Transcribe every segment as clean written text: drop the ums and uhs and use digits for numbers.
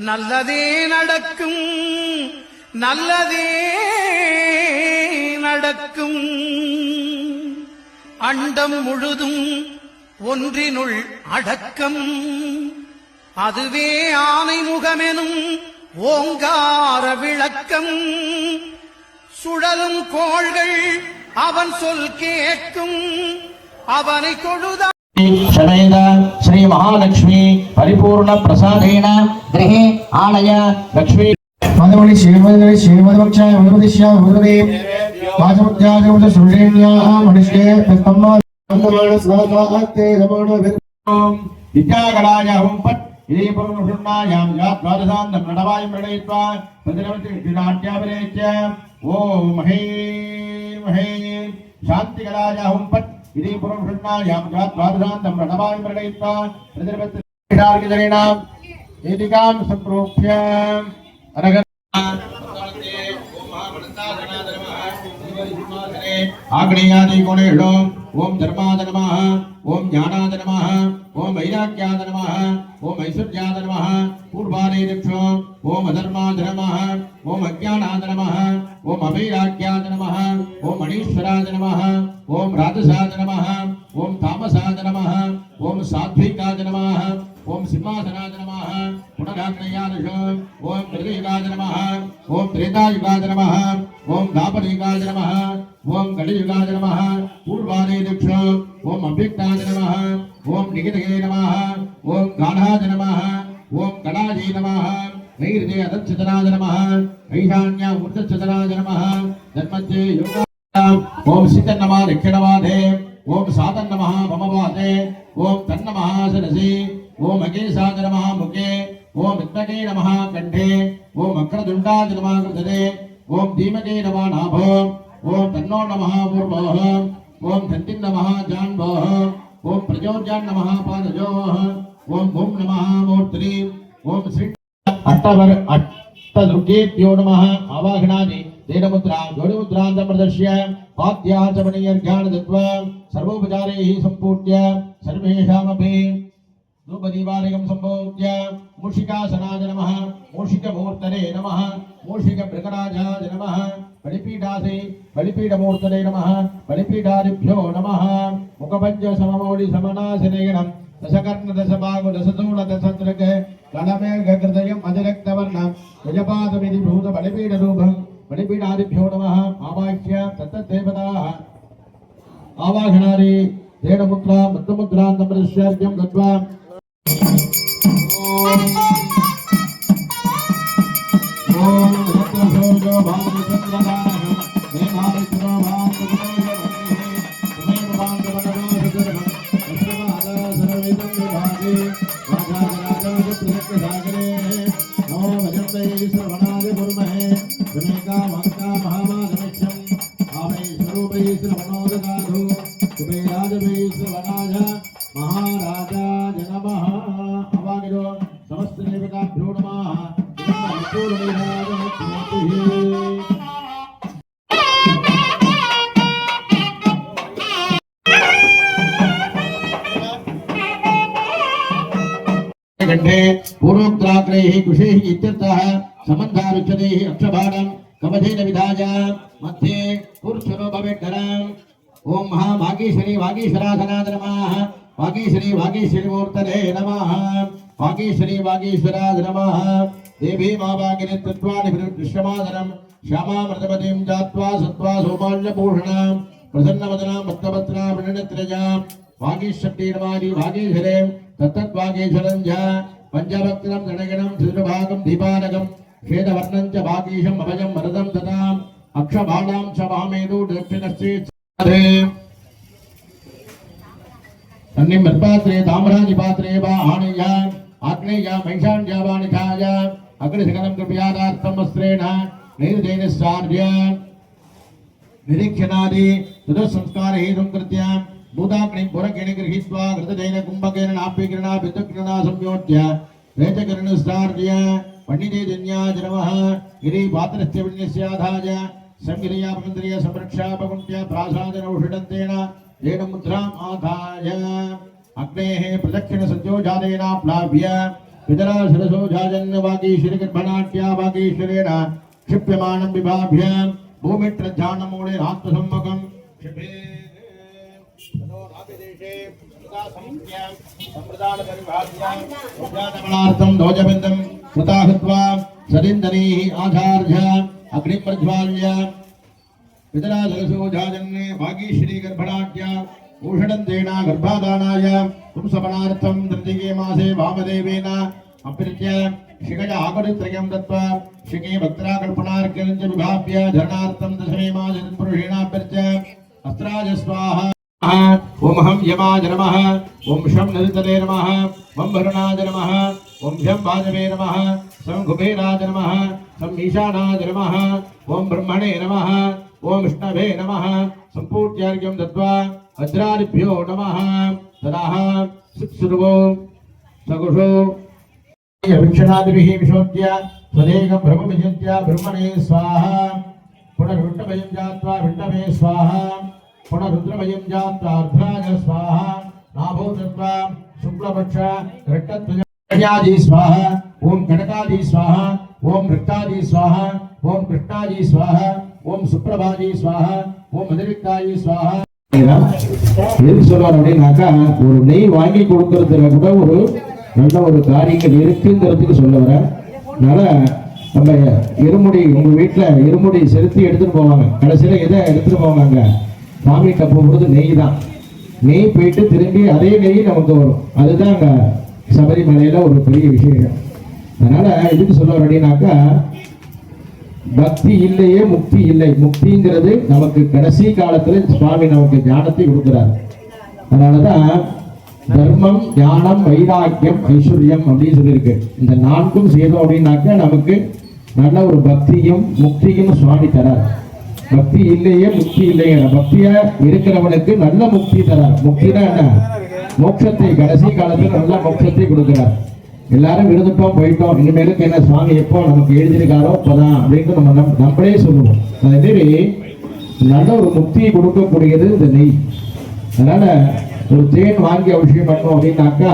நல்லதே நடக்கும், நல்லதே நடக்கும். அண்டம் முழுதும் ஒன்றினுள் அடக்கம், அதுவே ஆனைமுகமெனும் ஓங்கார விளக்கம். சுழலும் கோள்கள் அவன் சொல் கேட்கும், அவனை தொழுதா समेत श्री महालक्ष्मी परिपूर्ण प्रसादेन गृहे आनय लक्ष्मी मधुमणि श्रीमदि श्रीमद्वक्षाय मधुमदिश्याय मधुमदे वाचमुद्याय सुरेण्याः मणिष्के तम्मानमान स्वाहाते नमो विद्याकलाय हुंपट् इति पुरुषुन्नायां याद्वादशान्तं नडवायं प्रणयित्वा पतिरवति विराट्यावरेच्य ओम महे महे शान्तिकलाय हुंपट् इति पुरुषुन्नायां याद्वादशान्तं नडवायं प्रणयित्वा पतिरवति विराट्यावरेणां एदिकां संप्रोक्ष्य अनगर आग्नेयादि कोणेषु ओम धर्माद नमः, ओम ज्ञानाद नमः, ओम वैराग्याद नमः, ओम ऐश्वर्याद नमः, पूर्वादे दिक्षु ओम अधर्माद नमः, ओम अज्ञानाद नमः, ओम अवैराग्याद नमः, ओम अनीश्वराद नमः, ओम राजसाद नमः, ओम तामसाद नमः, ओम सात्विकाद नमः, ओम सिंहासनाद नमः, पुनराग्नेयादिषु ओम त्रियुगाद नमः, ओम त्रेतायुगाद नमः, ओम द्वापरयुगाद नमः, ओम कलियुगाद नमः, पूर्वादे दिक्षु ओम अव्यक्ताद नमः, ओम निगितये नमः, ओम गाढाद नमः, ओम कडाजे नमः, नैर्दे अदच्छतनाद नमः, ऐशान्य ऊर्ध्वच्छतनाद नमः, धर्मज्ञे योगा ओम सितन्नमः दक्षिणवादे, ओम सातन्नमः भमवादे, ओम तन्नमः सरसि, ओम अकेशाद नमः मुखे, ओम विद्मके नमः कंठे, ओम अक्रदुण्डाद नमः कृतदे, ओम धीमके नमः नाभो, ओम तन्नो नमः पूर्वः, ओम धन्तिं नमः जान्वः, ओम प्रजोर्जान् नमः पादजोः, ओम भूम नमः मूर्त्रि, ओम श्री अष्टदुर्गेभ्यो नमः आवाहनानि तेन मुद्रा जोडिमुद्रां प्रदर्श्य पाद्याचमणीयर्घ्यान् दत्त्वा सर्वोपचारैः सम्पूज्य सर्वेषामपि धूपदीपादिकं सम्पूज्य मूषिकासनाय नमः, मूषिकमूर्तये नमः, मूषिकभृगराजाय नमः, बलिपीठासे बलिपीठमूर्तये नमः, बलिपीठादिभ्यो नमः। मुखपञ्च सममौलि समनासनेयनं दशकर्ण दशभागु दशतूण दशदृक् गणमेघकृतयम् अजरक्तवर्णं गजपादमिति भूत बलिपीठरूपं बलिपीठादिभ्यो नमः। आवाह्य तत्तद्देवताः आवाहनादि तेन मुद्रा मत्तमुद्रां प्रदर्श्यार्घ्यं दत्त्वा ओम नमः भागवतप्रदानः देवादित्यो भागवतप्रदानः तुम्हें भागवतप्रदानः अस्मादा सर्ववेदं विभागे राजाधिराजाय प्रत्यक्षसागरे नमो भजन्ते श्रवणादि कुर्महे गुणेका मंका महामाधमिक्षम् आमै स्वरूपै श्रवणोदगाधु कुबेराजवै श्रवणाय महाराजाय नमः। अवागिरो समस्त देवताभ्यो नमः। कंठे पूर्वोक्ताग्रैः कुशैः इत्यर्थः सम्बन्धारुच्यते अक्षभागं कवचेन विधाय मध्ये पुरुषरो भवेत्करम्। ओम महाभागीश्वरी वागीश्वराधनाय नमः, वागीश्वरी वागीश्वरीमूर्तये नमः, वागीश्वरी वागीश्वराय नमः। देवी मावागिनित्वानि दृश्यमादरं श्यामामृतपतिं जात्वा सत्त्वा सौमान्यभूषणां प्रसन्नवदनां भक्तभद्रां विनयत्रजां वागीशक्ति नमादि वागीश्वरे तत्तद्वागीश्वरं च पञ्चभक्तिनं गणगणं चतुर्भागं दीपानकं श्वेतवर्णं च वागीशम् अभयं वरदं ददाम् अक्षभाणां च वामेदु दक्षिणश्चे तन्निं मृत्पात्रे ताम्रादिपात्रे वा आनय आग्नेया मैषाण्यवानिधाय अग्निशकलं कृपयादार्थं वस्त्रेण नैर्देनस्सार्य निरीक्षणादि तदुसंस्कारहेतुं कृत्य भूताग्निं पुरकेण गृहीत्वा घृतदेन कुम्भकेन नाप्यकिरणा विद्युत्किरणा संयोज्य प्रेतकिरणस्सार्य पंडिते जन्याय नमः। गिरि पात्रस्य विन्यस्याधाय संगिरिया पविन्द्रिय संरक्षापकुण्ट्य प्रासादन औषधन्तेन तेन मुद्राम् आधाय अग्नेः प्रदक्षिण सज्जोजादेनाप्लाव्य पितरा सरसो जाजन् वागीश्वरगर्भणाट्या वागीश्वरेण क्षिप्यमानं विभाभ्य भूमित्रध्यानमूले आत्मसम्मुखं क्षिपे ततो राभिदेशे सुदासंख्यां संप्रदानपरिभाव्यां उद्यानमनार्थं ध्वजबन्धं कृताहत्वा सदिन्दनीः आचार्य अग्निं प्रज्वाल्य पितरा सरसो जाजन् वागीश्वरीगर्भणाट्या ऊषणन्तेन गर्भाधानाय पुंसवनार्थं तृतीये मासे वामदेवेन अप्रीत्य शिखय आगुरित्रयं दत्त्वा शिखे वक्त्राकल्पनार्घ्यं च विभाव्य धरणार्थं दशमे मासे तत्पुरुषेणाभ्यर्च्य अस्त्राय स्वाहा ओम हम यमाय नमः ओम शं नृतले नमः ओम भरणाय नमः ओम शं वाजवे नमः सं कुबेराय नमः सं ईशानाय नमः ओम ब्रह्मणे नमः ओम विष्णवे नमः संपूज्यार्घ्यं दत्त्वा वज्रादिभ्यो नमः तदाह सुक्षुर्वो सकुशो अभिक्षणादिभिः विशोद्य स्वदेकं भ्रमविचिन्त्य ब्रह्मणे स्वाहा पुनर्विष्णवयं जात्वा विष्णवे स्वाहा पुनरुद्रमयं जात्वा अर्धराज स्वाहा नाभो दत्त्वा शुक्लपक्ष रक्तध्वजादि स्वाहा ओम कनकादि स्वाहा ओम रक्तादि स्वाहा ओम कृष्णादि स्वाहा ओम सुप्रभादि स्वाहा ओम मधुरिकादि स्वाहा எது சொல்றாரு அப்படின்னாக்கா ஒரு நெய் வாங்கி கொடுக்கறதுல கூட ஒரு நல்ல ஒரு காரியங்கள் இருக்குங்கிறதுக்கு சொல்ல வர. அதனால நம்ம இருமுடி உங்க வீட்டுல இருமுடி செலுத்தி எடுத்துட்டு போவாங்க. கடைசியில எதை எடுத்துட்டு போவாங்க? சாமிகிட்ட போகும்போது நெய் தான். நெய் போயிட்டு திரும்பி அதே நெய் நமக்கு வரும். அதுதான் அங்க சபரிமலையில ஒரு பெரிய விஷயம். அதனால எதுக்கு சொல்ல வர அப்படின்னாக்கா பக்தி இல்லையே முக்தி இல்லை. முக்திங்கிறது நமக்கு கடைசி காலத்துல சுவாமி நமக்கு ஞானத்தை கொடுக்கிறார். அதனாலதான் தர்மம் ஞானம் வைராக்கியம் ஐஸ்வர்யம் அப்படின்னு சொல்லியிருக்கு. இந்த நான்கும் செய்தோம் அப்படின்னாக்கா நமக்கு நல்ல ஒரு பக்தியும் முக்தியும் சுவாமி தரார். பக்தி இல்லையே முக்தி இல்லைங்கிற பக்தியா இருக்கிறவனுக்கு நல்ல முக்தி தரார். முக்தினா என்ன? மோட்சத்தை கடைசி காலத்துல நல்ல மோட்சத்தை கொடுக்கிறார். எல்லாரும் இருந்துட்டோம் போயிட்டோம், இனிமேலுக்கு என்ன சுவாமி எப்போ நமக்கு எழுதியிருக்காரோ அப்பதான் அப்படின்னு நம்மளே சொல்லுவோம். அதே மாதிரி நல்ல ஒரு முக்தியை கொடுக்கக்கூடியது இந்த நெய். அதனால ஒரு தேன் வாங்கி அபிஷேகம் பண்ணோம் அப்படின்னாக்கா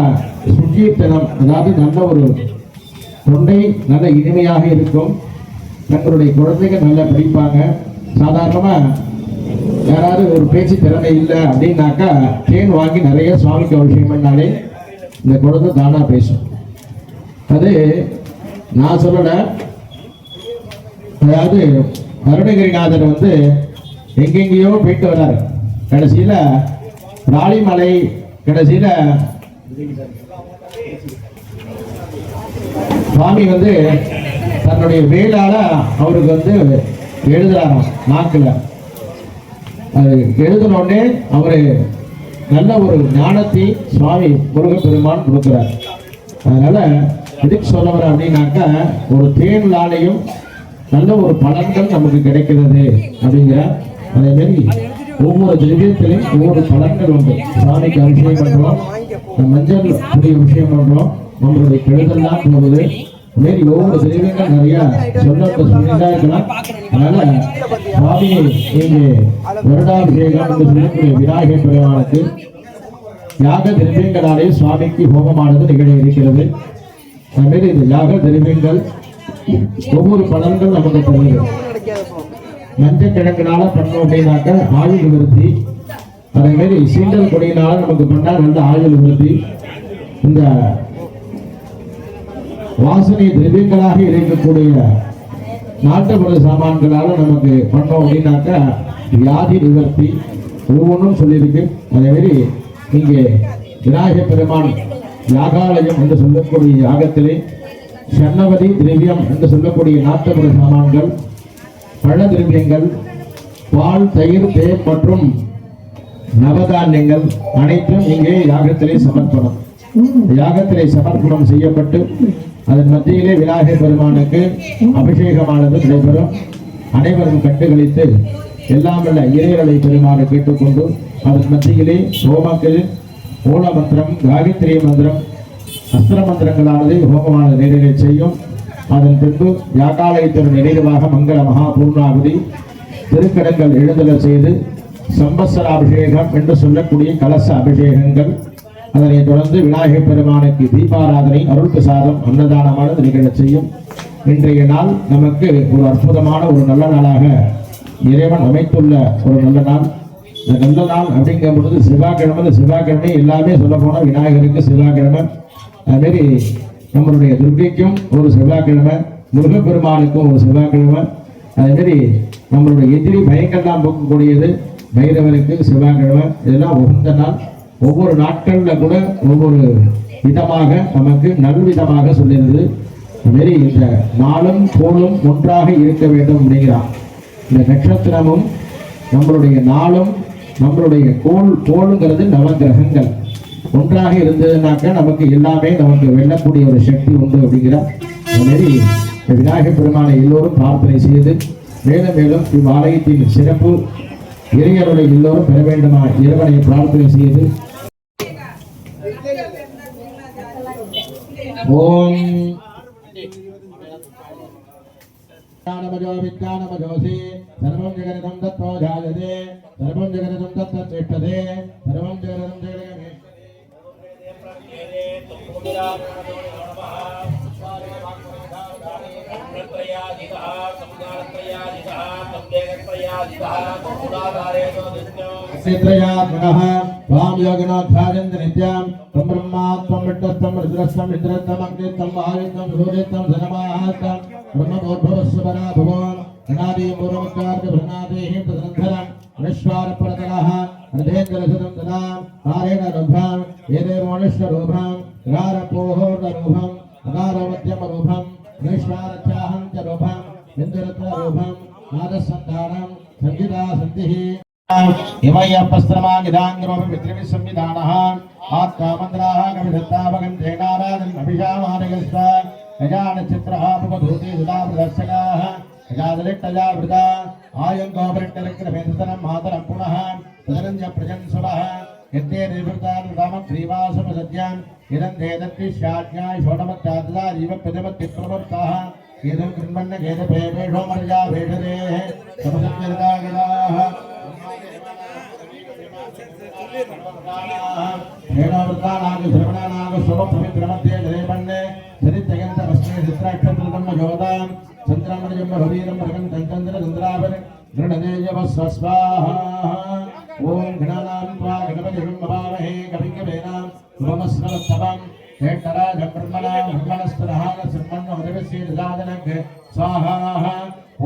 சுஜீத்தனம், அதாவது நல்ல ஒரு தொண்டை நல்ல இனிமையாக இருக்கும். தங்களுடைய குழந்தைகள் நல்லா படிப்பாங்க. சாதாரணமா யாராவது ஒரு பேச்சு திறமை இல்லை அப்படின்னாக்கா தேன் வாங்கி நிறைய சுவாமிக்கு அபிஷேகம் பண்ணாலே இந்த குழந்தை தானா பேசும். அது நான் சொல்லல. அதாவது அருணகிரிநாதர் எங்கெங்கேயோ போயிட்டு வர்றாரு. கடைசியில ராளிமலை கடைசியில சுவாமி தன்னுடைய வேளால அவருக்கு எழுதுறாராம் நாக்குல. அது எழுதினோடனே அவரு நல்ல ஒரு ஞானத்தை சுவாமி முருகப்பெருமான் கொடுக்கிறார். அதனால எதுக்கு சொல்ல வர அப்படின்னாக்கா ஒரு தேன்லாலையும் நல்ல ஒரு பலன்கள் நமக்கு கிடைக்கிறது அப்படிங்கிற. அதே மாதிரி ஒவ்வொரு திரவியத்திலையும் ஒவ்வொரு பலன்கள் உண்டு. சுவாமிக்கு அபிஷேகம் பண்றோம், மஞ்சள் புதிய விஷயம் பண்றோம், நம்மளுடைய கெடுதல்லாம் போகுது. மாரி ஒவ்வொரு திரவியங்கள் நிறைய சொல்லிதான் இருக்கலாம். அதனால சுவாமியை இங்கே வருடாபிஷேகம் என்று சொல்லக்கூடிய விநாயகர் பெருமானுக்கு யாக திரவியங்களாலே சுவாமிக்கு ஹோமமானது நிகழ இருக்கிறது. அதுமாரி இந்த யாக திரவியங்கள் ஒவ்வொரு பலன்கள் நமக்கு தருது. மஞ்சள் கிழங்குனால பண்ணோம் அப்படின்னாக்க ஆயுள் விருத்தி. அதே மாதிரி சீண்டல் கொடியினால நமக்கு பண்ணா நல்ல ஆயுள் விருத்தி. இந்த வாசனை திரவியங்களாக இருக்கக்கூடிய நாட்டுப்புற சாமான்களால நமக்கு பண்ணோம் அப்படின்னாக்கா வியாதி நிவர்த்தி ஒவ்வொன்றும் சொல்லியிருக்கு. அதே மாதிரி இங்கே விநாயகர் பெருமான் யாகாலயம் என்று சொல்லக்கூடிய யாகத்திலே சன்னவதி திரவியம் என்று சொல்லக்கூடிய நாட்டுப்புற சாமான்கள், பழ திரவியங்கள், பால், தயிர், தேன் மற்றும் நவதானியங்கள் அனைத்தும் இங்கே யாகத்திலே சமர்ப்பணம். யாகத்திலே சமர்ப்பணம் செய்யப்பட்டு அதன் மத்தியிலே விநாயகர் பெருமானுக்கு அபிஷேகமானது நடைபெறும். அனைவரும் கட்டுகளித்து எல்லாம் வல்ல இறைவனை பெருமானை கேட்டுக்கொண்டு அதன் மத்தியிலே ஹோமத்தில் மூல மந்திரம், காயத்ரி மந்திரம், அஸ்திர மந்திரங்களானது ஹோமமானது நிறைவே செய்யும். அதன் பின்பு யாகாலயத்தின் நிறைவாக மங்கள மகா பூர்ணாகுதி திருக்கடங்கள் எழுதல செய்து சம்பத்சர அபிஷேகம் என்று சொல்லக்கூடிய கலச அபிஷேகங்கள் அதனைத் தொடர்ந்து விநாயகப் பெருமானுக்கு தீபாராதனை அருள் பிரசாதம் அன்னதானமானது நிகழச் செய்யும். இன்றைய நாள் நமக்கு ஒரு அற்புதமான ஒரு நல்ல நாளாக இறைவன் அமைத்துள்ள ஒரு நல்ல நாள். இந்த நல்ல நாள் அப்படிங்கும் பொழுது செவ்வாய்க்கிழமை எல்லாமே சொல்ல போனால் விநாயகருக்கு செவ்வாய்க்கிழமை, அதுமாரி நம்மளுடைய துர்க்கைக்கும் ஒரு செவ்வாய்க்கிழமை, முருகப்பெருமானுக்கும் ஒரு செவ்வாய்க்கிழமை, அதேமாரி நம்மளுடைய எதிரி பயங்கள்லாம் போக்கக்கூடியது பைரவருக்கு செவ்வாய்க்கிழமை. இதெல்லாம் உகந்த நாள். ஒவ்வொரு நாட்களில் கூட ஒவ்வொரு விதமாக நமக்கு நல்விதமாக சொல்லிடுது. அதுமாரி இந்த நாளும் கோளும் ஒன்றாக இருக்க வேண்டும் அப்படிங்கிறான். இந்த நட்சத்திரமும் நம்மளுடைய நாளும் நம்மளுடைய கோளுங்கிறது நவகிரகங்கள் ஒன்றாக இருந்ததுனாக்க நமக்கு எல்லாமே நமக்கு வெல்லக்கூடிய ஒரு சக்தி உண்டு அப்படிங்கிறார். அதுமாரி விநாயகப் பெருமானை எல்லோரும் பிரார்த்தனை செய்து மேலும் மேலும் இவ்வாலயத்தின் சிறப்பு இறையருளை எல்லோரும் பெற வேண்டுமா இறைவனை பிரார்த்தனை செய்து ஓம் विज्ञानमजोऽसि सर्वं जगन्नं तत्त्वो जायते सर्वं जगन्नं तत्त्वतिष्ठते सर्वं जगन्नं जगन्मे सिद्धयात्मनः त्वां योगिनोऽध्यायन्ति नित्यं त्वं ब्रह्मा त्वं विष्णुस्त्वं रुद्रस्त्वं इन्द्रस्त्वं अग्निस्त्वं महायुक्तं सूर्यस्त्वं सनमाहस्त्वं ब्रह्मभूर्भुवस्वरा भुवन् अनादि मूलमुक्तार्कभृणादेहि तदनन्तरं विश्वारपरतलः हृदयेन्द्रसुतं तदा कारेण रूपं एदेवोनिष्ठरूपं गारपोहोर्धरूपं अगारमध्यमरूपं विश्वारथ्याहन्त्यरूपं इन्द्ररत्नरूपं नादसन्धानं संहिता सन्तिः इमयपस्त्रमागिदाङ्ग्रोपमित्रिभिः संविधानः आत्मामन्त्राः कविदत्ताभगन्तेनाराधन् अभिषामानगस्ता गजानचित्रः पुपधूते सुधाप्रदर्शकाः गजादलिट्टजावृता आयङ्गोपरिट्टरक्रमेतनं मातरं पुनः तदनञ्ज प्रजन्सुरः यद्ये निर्वृतान् रामग्रीवासमसद्यान् इदं देदत्तिष्याज्ञाय षोडमत्याददा जीवप्रतिमत्तिप्रवर्ताः इदं कृन्वन्न गेदभेवेषो मर्या भेषदेः समसज्जरदागदाः हेणवृतानाग श्रवणानाग स्वपवित्रमध्ये जयपन्ने सरितयन्तमस्मे चित्राक्षत्रतम योदां चन्द्रमणिजं भवीरं मृगं तन्तन्द्र चन्द्राभर गृणदेयवस्वस्वाहा ॐ गणानां त्वा गणपतिं भवामहे कविकवेनां शुभमस्वत्तवं हेटराजं ब्रह्मणस्पदहान सिंहन्नोदविश्रीदादनग स्वाहा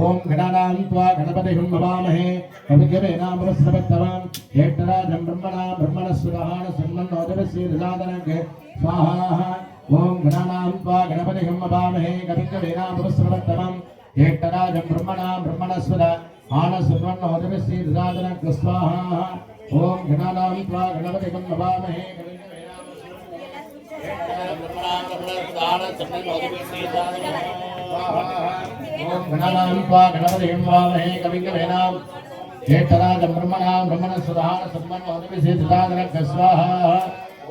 ओम गणानां त्वा गणपतिं भवामहे कविकवेनां शुभमस्वत्तवं हेटराजं ब्रह्मणस्पदहान सिंहन्नोदविश्रीदादनग स्वाहा ओम गणानां त्वा गणपतिं भवामहे कविकवेनां शुभमस्वत्तवं हेटराजं ब्रह्मणस्पद आनसुन्वन्नोदविश्रीदादनग स्वाहा ओम गणानां त्वा गणपतिं भवामहे ओम गणानां त्वा गणपतिं भवामहे कविकवेनां हेटराजं ब्रह्मणस्पदान सन्मन्नोदविश्रीदादनग स्वाहा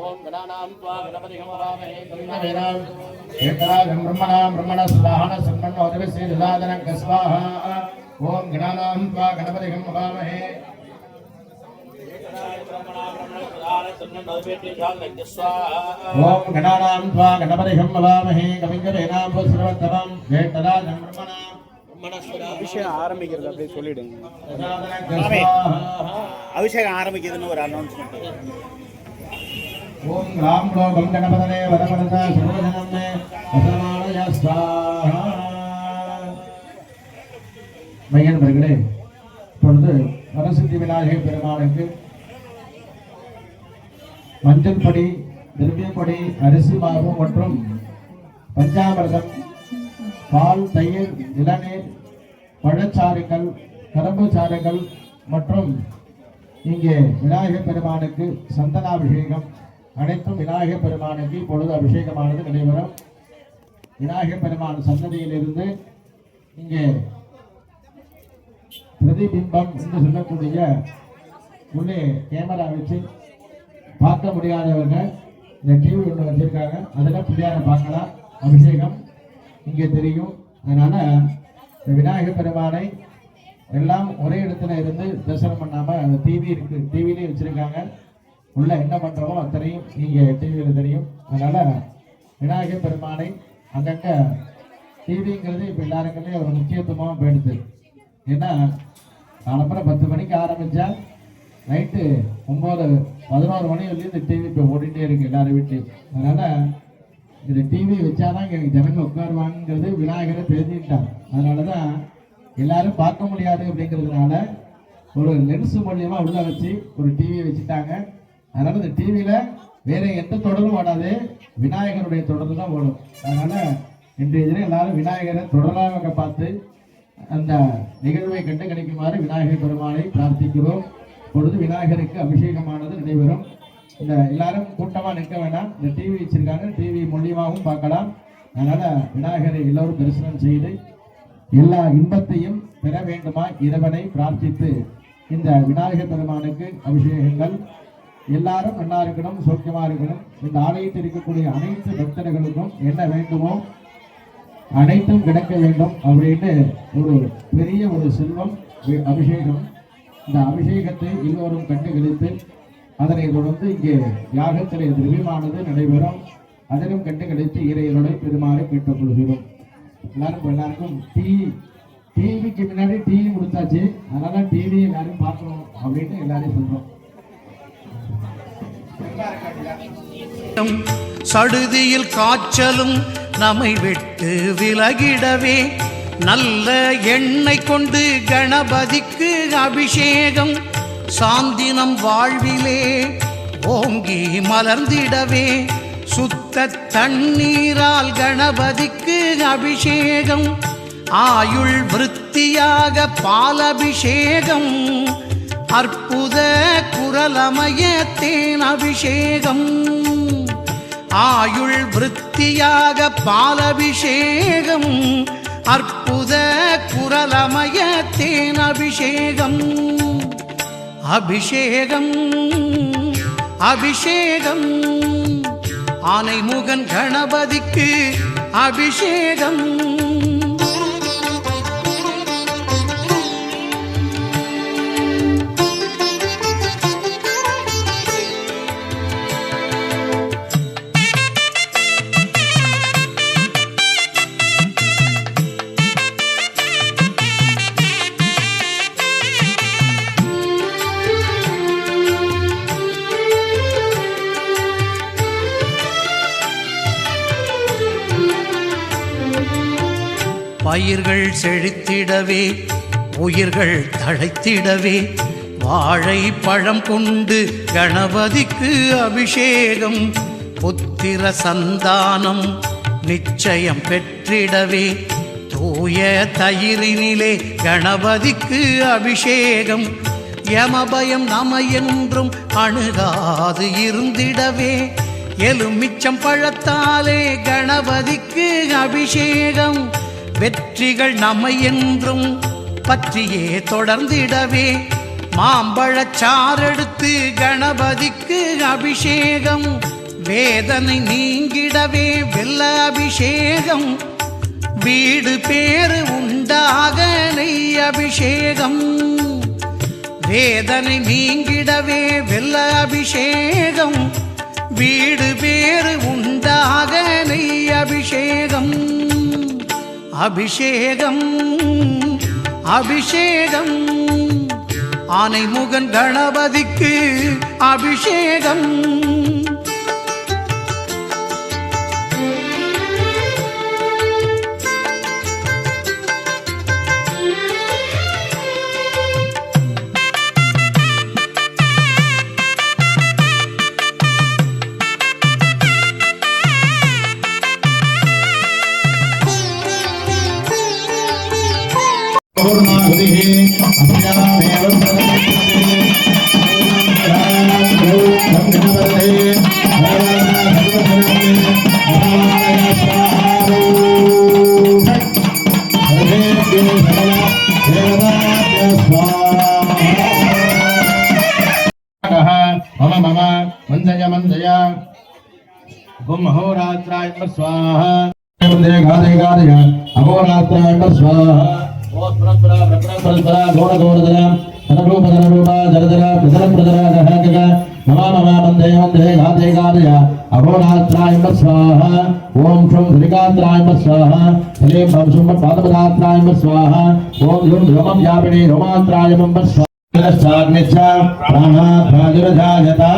ओम गणानां त्वा गणपतिं भवामहे कविकवेनां हेटराजं ब्रह्मणस्पदान सन्मन्नोदविश्रीदादनग स्वाहा ओम गणानां त्वा गणपतिं भवामहे ओम गणानां त्वा गणपतिं भवामहे कविकवेनां शुभमस्वत्तवं हेटराजं அபிஷேகம் ஆரம்பிக்கிறது அப்படியே சொல்லிடுங்க. அபிஷேகம் ஆரம்பிக்கிறதுன்னு ஒரு அனௌன்ஸ்மெண்ட். ओम राम लोकं गणपतये वरवरदा सर्वजनं मे असमानय स्वाहा மையன்பர்களே, இப்பொழுது வரசித்தி விநாயகர் பெருமானுக்கு மஞ்சள் பொடி, திரவியப்பொடி, அரிசி மாவு மற்றும் பஞ்சாமிர்தம், பால், தயிர், இளநீர், பழச்சாறுகள், கரும்பு சாறுகள் மற்றும் இங்கே விநாயகர் பெருமானுக்கு சந்தனாபிஷேகம் அனைத்தும் விநாயகர் பெருமானுக்கு இப்பொழுது அபிஷேகமானது நடைபெறும். விநாயகர் பெருமான் சன்னதியிலிருந்து இங்கே பிரதிபிம்பம் என்று சொல்லக்கூடிய உள்ளே கேமரா வச்சு பார்க்க முடியாதவங்க இந்த டிவி ஒன்று வச்சிருக்காங்க, அதில் பிள்ளையார பார்க்கலாம். அபிஷேகம் இங்கே தெரியும். அதனால விநாயகர் பெருமானை எல்லாம் ஒரே இடத்துல இருந்து தரிசனம் பண்ணாம அந்த டிவி இருக்கு, டிவிலேயே வச்சிருக்காங்க. உள்ள என்ன பண்றோமோ அத்தனையும் நீங்க டிவியில் தெரியும். அதனால விநாயகர் பெருமானை அங்கங்க டிவிங்கிறது இப்போ எல்லாருக்குமே ஒரு முக்கியத்துவமாக போயிடுது. ஏன்னா காலம்பரம் 10 மணிக்கு ஆரம்பிச்சா நைட்டு 9-11 மணி வரையும் இந்த டிவி இப்போ ஓடிட்டே இருக்கு எல்லாரும் வீட்லையும். அதனால இந்த டிவி வச்சாதான் இங்கே ஜனங்க உட்காருவாங்கிறது விநாயகரை தெரிஞ்சுக்கிட்டாங்க. அதனால தான் எல்லாரும் பார்க்க முடியாது அப்படிங்கிறதுனால ஒரு லென்ஸ் மூலியமாக உள்ள வச்சு ஒரு டிவியை வச்சுட்டாங்க. அதனால இந்த டிவியில வேற எந்த தொடரும் ஓடாது, விநாயகருடைய தொடர் தான் ஓடும். அதனால இன்றைய தினம் எல்லாரும் விநாயகரை தொடராக பார்த்து அந்த நிகழ்வை கண்டு கிடைக்குமாறு விநாயகர் பெருமானை பிரார்த்திக்கிறோம். பொழுது விநாயகருக்கு அபிஷேகமானது நடைபெறும். இந்த எல்லாரும் கூட்டமா நிற்க வேண்டாம், இந்த டிவி வச்சிருக்காங்க, டிவி மூலியமாகவும் பார்க்கலாம். அதனால விநாயகரை எல்லோரும் தரிசனம் செய்து எல்லா இன்பத்தையும் பெற வேண்டுமா இறைவனை பிரார்த்தித்து இந்த விநாயகர் பெருமானுக்கு அபிஷேகங்கள் எல்லாரும் நல்லா இருக்கணும், சௌக்கியமா இருக்கணும். இந்த ஆலயத்தில் இருக்கக்கூடிய அனைத்து பக்தர்களுக்கும் என்ன வேண்டுமோ அனைத்தும் கிடைக்க வேண்டும் அப்படின்னு ஒரு பெரிய ஒரு செல்வம் அபிஷேகம். இந்த அபிஷேகத்தை எல்லோரும் கண்டு கழித்து அதனை தொடர்ந்து இங்கே யாகத்திலே திரவியமானது நடைபெறும். அதிலும் கண்டு கழித்து இறைவனுடைய பெருமாளை கேட்டுக் கொள்கிறோம். எல்லாருக்கும் டிவிக்கு முன்னாடி டிவி கொடுத்தாச்சு, அதனால டிவி எல்லாரும் பார்க்கணும் அப்படின்னு எல்லாரையும் சொல்றோம். சடுதியில் காய்ச்சலும் நம்மை விட்டு விலகிடவே நல்ல எண்ணெய் கொண்டு கணபதிக்கு அபிஷேகம். சாந்தினம் வாழ்விலே ஓங்கி மலர்ந்திடவே சுத்த தண்ணீரால் கணபதிக்கு அபிஷேகம். ஆயுள் விருத்தியாக பாலபிஷேகம். அற்புத குரலமய தேன் அபிஷேகம். ஆயுள் விருத்தியாக பாலபிஷேகம். அற்புத குரலமய தேன் அபிஷேகம். அபிஷேகம் அபிஷேகம் ஆனைமுகன் கணபதிக்கு அபிஷேகம். பயிர்கள் செழித்திடவே உயிர்கள் தழைத்திடவே வாழை பழம் கொண்டு கணபதிக்கு அபிஷேகம். புத்திர சந்தானம் நிச்சயம் பெற்றிடவே தூய தயிரினிலே கணபதிக்கு அபிஷேகம். யமபயம் நம என்றும் அணுகாது இருந்திடவே எலுமிச்சம் பழத்தாலே கணபதிக்கு அபிஷேகம். வெற்றிகள் நம்மை என்றும் பற்றியே தொடர்ந்திடவே மாம்பழச்சாரெடுத்து கணபதிக்கு அபிஷேகம். வேதனை நீங்கிடவே வெல்ல அபிஷேகம். வீடு பேறு உண்டாக நெய் அபிஷேகம். வேதனை நீங்கிடவே வெல்ல அபிஷேகம். வீடு பேறு உண்டாக நெய் அபிஷேகம். அபிஷேகம் அபிஷேகம் ஆனைமுகன் கணபதிக்கு அபிஷேகம். ओम अहोरात्राय स्वाहा अहोरात्राय स्वाहा ओम परस्परा घोर घोरधरा धनरूप धनरूपा जलधरा प्रधर प्रधरा नमः नमः वन्दे वन्दे गाते गातय अघोरात्राय स्वाहा ओम शुं धृगात्राय स्वाहा हले बम शुं पादपदात्राय स्वाहा ओम ह्रूं ह्रमं व्यापिने रोमात्राय स्वाहा साग्निच्छा प्राणाद्राजुरजायता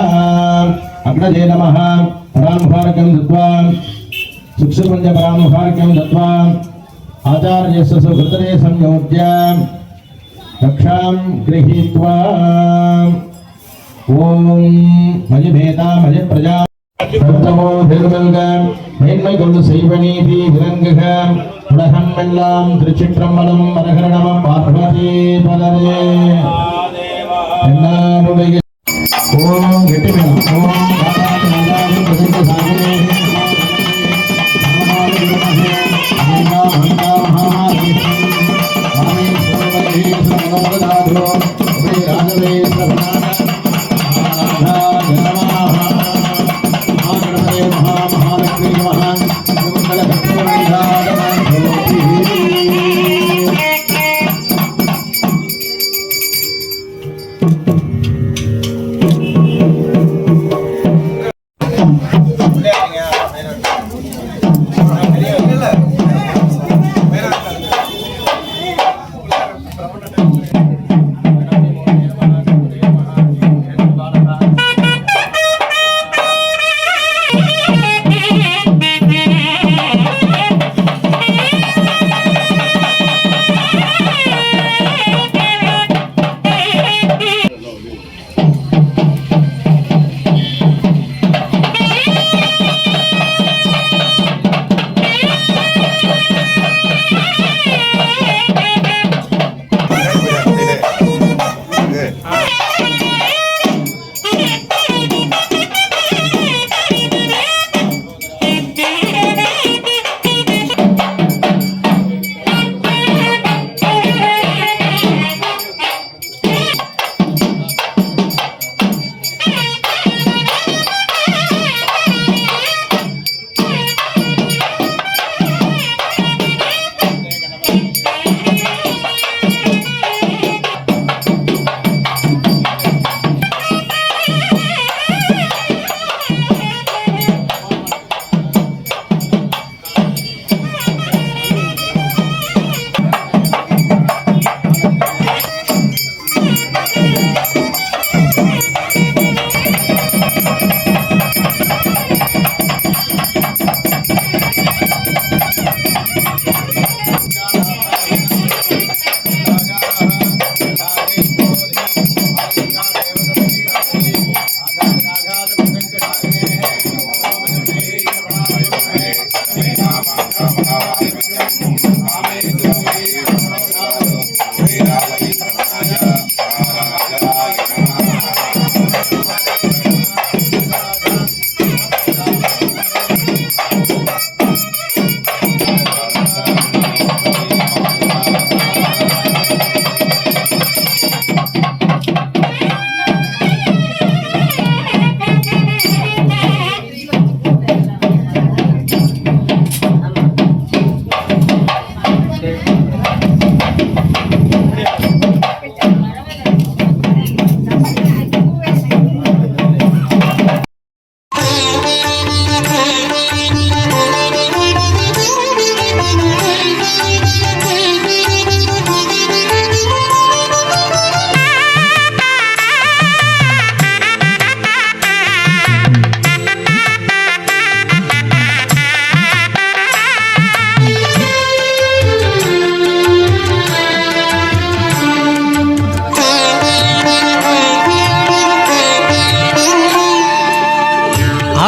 अग्नजे नमः परामुखार्घ्यं दत्त्वा चक्षुपुञ्जपरामुखार्घ्यं दत्त्वा आचार्यस्य सुहृदये संयोज्य कक्षां गृहीत्वा ओम मजिभेदा मजि प्रजा சத்தமோ திருமல்க மேன்மை கொண்டு செய்வனீதி விளங்குக உலகம் எல்லாம் திருச்சிற்றம்பலம் மரகர நம பார்வதி பலரே எல்லாருடைய ஓம் கெட்டிமேளம் ஓம்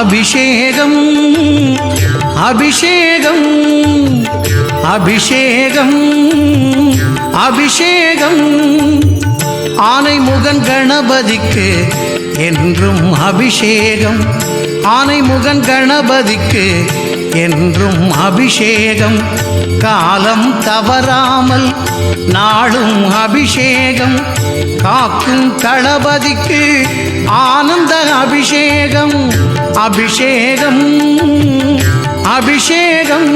அபிஷேகம் அபிஷேகம் அபிஷேகம் அபிஷேகம் ஆனைமுகன் கணபதிக்கு என்றும் அபிஷேகம் ஆனைமுகன் கணபதிக்கு என்றும் அபிஷேகம் காலம் தவறாமல் நாளும் அபிஷேகம் காக்கும் தளபதிக்கு ஆனந்த அபிஷேகம் அபிஷேகம் அபிஷேகம்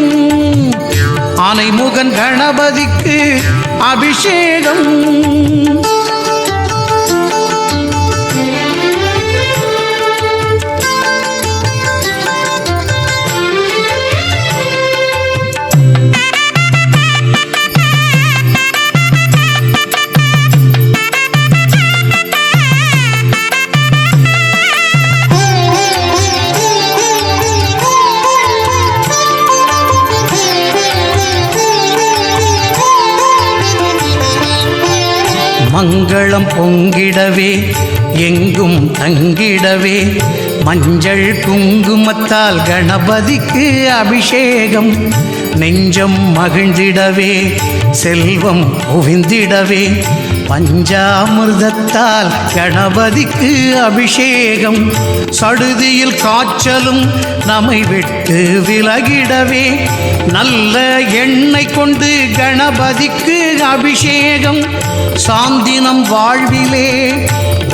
ஆனைமுகன் கணபதிக்கு அபிஷேகம் மங்களம் பொங்கிடவே எங்கும் தங்கிடவே மஞ்சள் குங்குமத்தால் கணபதிக்கு அபிஷேகம் நெஞ்சம் மகிழ்ந்திடவே செல்வம் குவிந்திடவே பஞ்சாமிர்தத்தால் கணபதிக்கு அபிஷேகம் சடுதியில் காய்ச்சலும் நம்மை விட்டு விலகிடவே நல்ல எண்ணெய் கொண்டு கணபதிக்கு அபிஷேகம் சாந்தினம் வாழ்விலே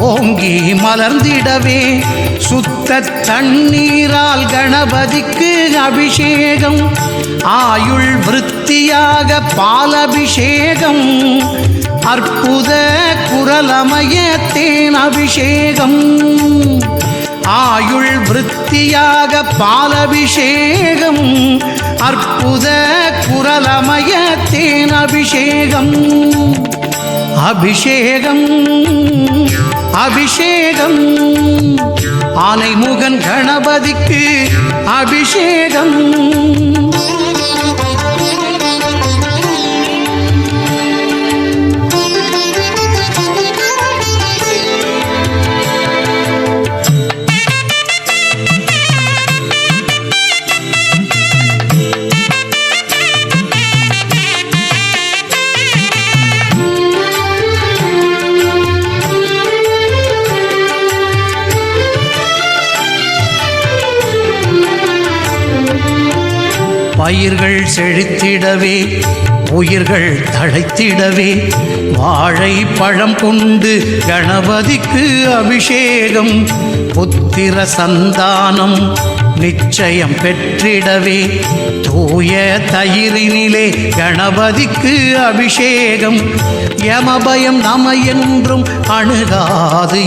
ஓங்கி மலர்ந்திடவே சுத்த தண்ணீரால் கணபதிக்கு அபிஷேகம் ஆயுள் விருத்தியாக பாலபிஷேகம் அற்புத குரலமய தேன் அபிஷேகம் ஆயுள் விருத்தியாக பாலபிஷேகம் அற்புத குரலமய தேன் அபிஷேகம் அபிஷேகம் அபிஷேகம் ஆனைமுகன் கணபதிக்கு அபிஷேகம் பயிர்கள் செழித்திடவே உயிர்கள் தழைத்திடவே வாழை பழம் கொண்டு கணபதிக்கு அபிஷேகம் புத்திர சந்தானம் நிச்சயம் பெற்றிடவே தூய தயிரினிலே கணபதிக்கு அபிஷேகம் யமபயம் நம என்றும் அணுகாது